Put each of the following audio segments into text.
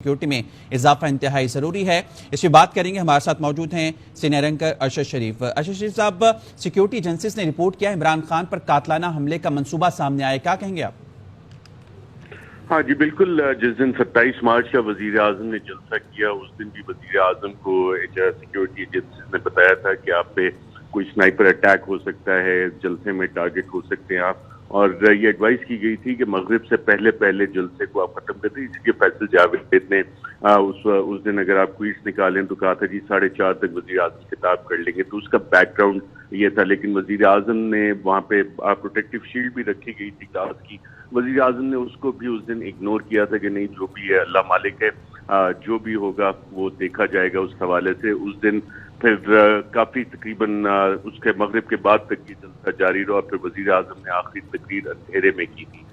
Security में इजाफा इंतहाई ज़रूरी है। इस पर बात करेंगे। हमारे साथ मौजूद हैं सीनियर एंकर अरशद शरीफ। अरशद शरीफ साहब, सिक्योरिटी एजेंसीज ने रिपोर्ट किया इमरान खान पर कातलाना हमले का मंसूबा सामने आया, क्या कहेंगे आप? हाँ जी बिल्कुल। जिस दिन 27 मार्च का वजीर आजम ने जलसा किया उस दिन भी वजीर आजम को सिक्योरिटी एजेंसीज ने बताया था कि आप पे कोई स्नाइपर अटैक हो सकता है, जलसे में टारगेट हो सकते हैं आप, और ये एडवाइस की गई थी कि मगरिब से पहले जलसे को आप खत्म कर दें। इसलिए फैसल जावेद ने उस दिन अगर आप क्वीट्स निकालें तो कहा था जी 4:30 तक वजीर आजम खिताब कर लेंगे, तो उसका बैकग्राउंड ये था। लेकिन वजीर आजम ने वहाँ पे प्रोटेक्टिव शील्ड भी रखी गई थी ग्लास की, वजीर आजम ने उसको भी उस दिन इग्नोर किया था कि नहीं जो भी है अल्लाह मालिक है, जो भी होगा वो देखा जाएगा। उस हवाले से उस दिन फिर काफी तकरीबन उसके मगरिब के बाद तक ये जलसा जारी रहा। फिर वजीर आजम ने आखिरी तकरीर अंधेरे में की थी।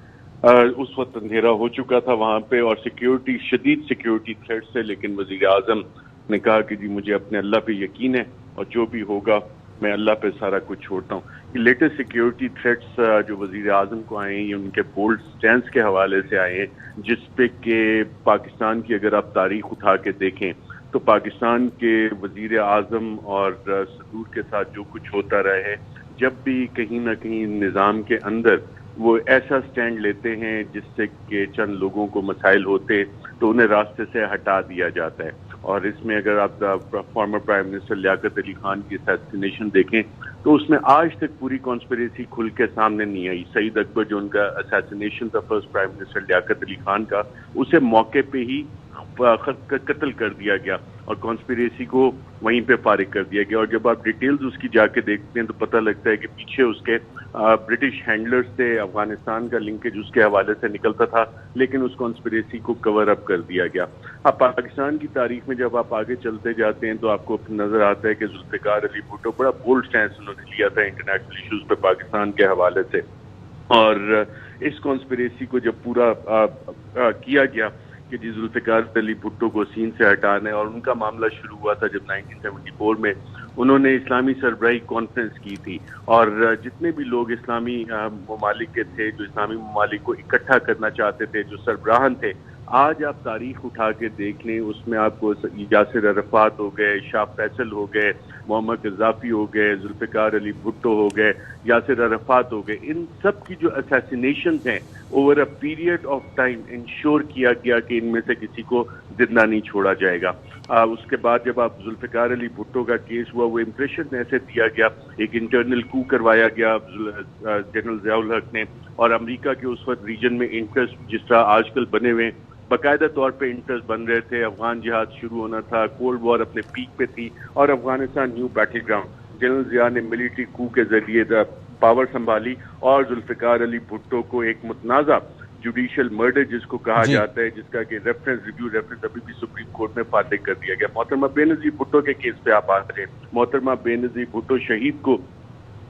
उस वक्त अंधेरा हो चुका था वहां पे और शदीद सिक्योरिटी थ्रेट से, लेकिन वजीर आजम ने कहा कि जी मुझे अपने अल्लाह पे यकीन है और जो भी होगा मैं अल्लाह पे सारा कुछ छोड़ता हूँ। ये लेटेस्ट सिक्योरिटी थ्रेट्स जो वजीर आजम को आए हैं ये उनके बोल्ड स्टैंस के हवाले से आए हैं, जिस पे कि पाकिस्तान की अगर आप तारीख उठा के देखें तो पाकिस्तान के वजीर आजम और सदूर के साथ जो कुछ होता रहा है, जब भी कहीं ना कहीं निज़ाम के अंदर वो ऐसा स्टैंड लेते हैं जिससे कि चंद लोगों को मसाइल होते तो उन्हें रास्ते से हटा दिया जाता है। और इसमें अगर आप former prime minister Liaquat Ali Khan की असैसिनेशन देखें तो उसमें आज तक पूरी कॉन्स्पिरेसी खुल के सामने नहीं आई। सईद अकबर जो उनका असैसिनेशन था first prime minister Liaquat Ali Khan का, उसे मौके पे ही कत्ल कर दिया गया और कॉन्स्पिरेसी को वहीं पे फारिग कर दिया गया। और जब आप डिटेल्स उसकी जाके देखते हैं तो पता लगता है कि पीछे उसके ब्रिटिश हैंडलर्स थे, अफगानिस्तान का लिंकेज उसके हवाले से निकलता था, लेकिन उस कॉन्स्पिरेसी को कवर अप कर दिया गया। अब पाकिस्तान की तारीख में जब आप आगे चलते जाते हैं तो आपको नजर आता है कि जुल्फिकार अली भुट्टो बड़ा बोल्ड स्टैंड उन्होंने लिया था इंटरनेशनल इश्यूज पे पाकिस्तान के हवाले से। और इस कॉन्स्पिरेसी को जब पूरा किया गया कि जी जुल्फिकार अली भुट्टो को सीन से हटाना है, और उनका मामला शुरू हुआ था जब 1974 में उन्होंने इस्लामी सरबराही कॉन्फ्रेंस की थी और जितने भी लोग इस्लामी ममालिक के थे जो इस्लामी ममालिक को इकट्ठा करना चाहते थे, जो सरबराहन थे, आज आप तारीख उठा के देख लें उसमें आपको यासिर अरफात हो गए, शाह फैसल हो गए, मोहम्मद गद्दाफी हो गए, जुल्फिकार अली भुट्टो हो गए, यासिर अरफात हो गए, इन सब की जो असैसिनेशन हैं over a period of time ensure किया गया कि इनमें से किसी को जिंदा नहीं छोड़ा जाएगा। उसके बाद जब आप जुल्फिकार अली भुट्टो का केस हुआ वो इम्प्रेशन ऐसे दिया गया, एक इंटरनल कू करवाया गया जनरल ज़ियाउल हक ने, और अमेरिका के उस वक्त रीजन में इंटरेस्ट जिस तरह आजकल बने हुए बाकायदा तौर पे इंटरेस्ट बन रहे थे, अफगान जिहाद शुरू होना था, कोल्ड वॉर अपने पीक पे थी और Afghanistan new battleground. General Zia ने मिलिट्री कू के जरिए पावर संभाली और जुल्फिकार अली भुट्टो को एक मुतनाज़ा जुडिशियल मर्डर जिसको कहा जाता है, जिसका कि रेफरेंस अभी भी सुप्रीम कोर्ट में फातिल कर दिया गया। मोहतरमा बेनज़ीर भुट्टो के केस पे आप आ रहे हैं, मोहतरमा बेनज़ीर भुट्टो शहीद को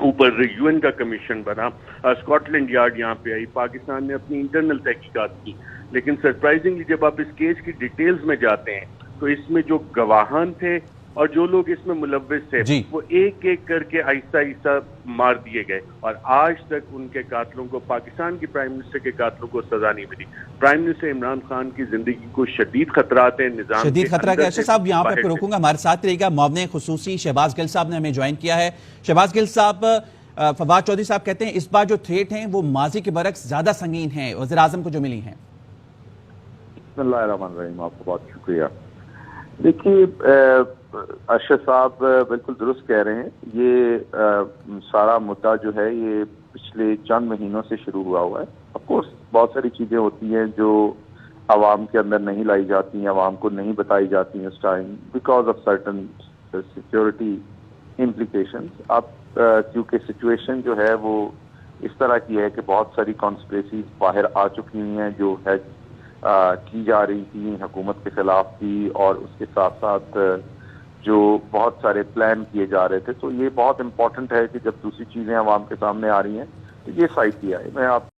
ऊपर यूएन का कमीशन बना, स्कॉटलैंड यार्ड यहाँ पे आई, पाकिस्तान ने अपनी इंटरनल तहकीकात की, लेकिन सरप्राइजिंगली जब आप इस केस की डिटेल्स में जाते हैं तो इसमें जो गवाहान थे और जो लोग इसमें मुलव्विस थे वो एक एक करके आहिस्ता आहिस्ता मार दिए गए और आज तक उनके कातलों को, पाकिस्तान के प्राइम मिनिस्टर के कातलों को सजा नहीं मिली। प्राइम मिनिस्टर इमरान खान की जिंदगी को शदीद खतरात है, निजाम शदीद खतरा है। अरशद साहब यहाँ पे आपको रोकूंगा, हमारे साथ रहेगा मुअव्विन खुसूसी शहबाज गिल साहब ने हमें ज्वाइन किया है। शहबाज गिल साहब, फवाद चौधरी साहब कहते हैं इस बार जो थ्रेट हैं वो माजी के बरक्स ज्यादा संगीन है वज़ीर आज़म को जो मिली हैं। बिस्मिल्लाहिर्रहमानिर्रहीम, आपको बहुत शुक्रिया। देखिए अरशद साहब बिल्कुल दुरुस्त कह रहे हैं, ये सारा मुद्दा जो है ये पिछले चंद महीनों से शुरू हुआ है। ऑफ कोर्स बहुत सारी चीज़ें होती हैं जो आवाम के अंदर नहीं लाई जाती हैं, आवाम को नहीं बताई जाती हैं उस time because of certain security implications. अब क्योंकि सिचुएशन जो है वो इस तरह की है कि बहुत सारी कॉन्स्पिरेसीज बाहर आ चुकी हुई हैं जो है की जा रही थी हुकूमत के खिलाफ थी, और उसके साथ साथ जो बहुत सारे प्लान किए जा रहे थे। तो ये बहुत इंपॉर्टेंट है कि जब दूसरी चीज़ें आवाम के सामने आ रही हैं तो ये साइड किया है। मैं आप